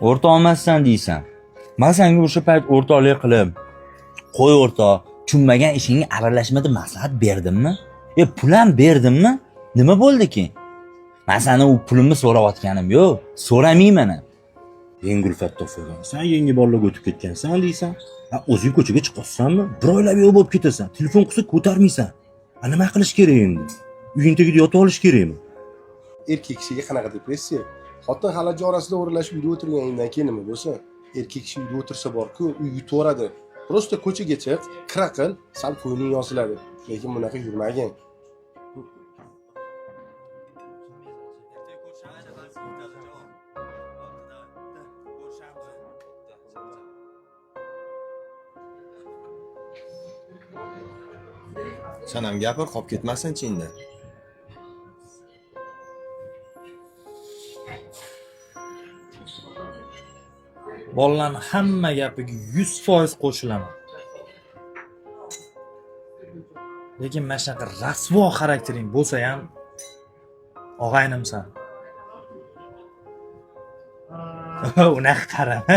O'rta olmassan deysan. Men senga o'sha payt o'rtoqlik qilib, qo'y o'rtoq, tushunmagan ishingga aralashma deb maslahat berdimmi? Pul ham berdimmi? Nima bo'ldiki? Men seni u pulimni so'rayotganim yo'q, so'ramayman. Yengulfat topgan. Sen yangi bolaga o'tib ketgansan deysan. O'zing ko'chaga chiqasanmi? Bir oylab yo'q bo'lib ketasan. Telefon qilsa ko'tarmaysan. Nima qilish kerak endi? Uying tagida yotib olish kerakmi? Erkak kishiga qanaqa depressiya? Xotin xalaj orasida o'ralashib uyda o'tirganingdan keyin nima bo'lsa, erkak kishi uyda o'tirsa bor-ku, uy yutaveradi. Prosta ko'chaga chiq, kira qil, sal ko'ngling yosiladi. Lekin bunaqa yurmagin. Sen ham gapir, qolib ketmasin chinda. Bolalarning hamma gapiga 100% qo'shilaman. Lekin mana shunaqa rasvo xaraktering bo'lsa ham og'aynimsan. Unaqa qarama.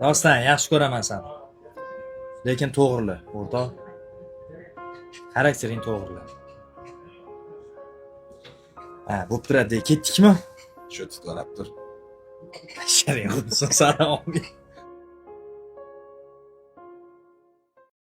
Rostdan yaxshi ko'raman seni. Lekin to'g'rila, o'rtoq. Xaraktering to'g'rila. Bo'p turadi, ketdikmi? Shu tutqalab tur. Sharing qilsin, salom.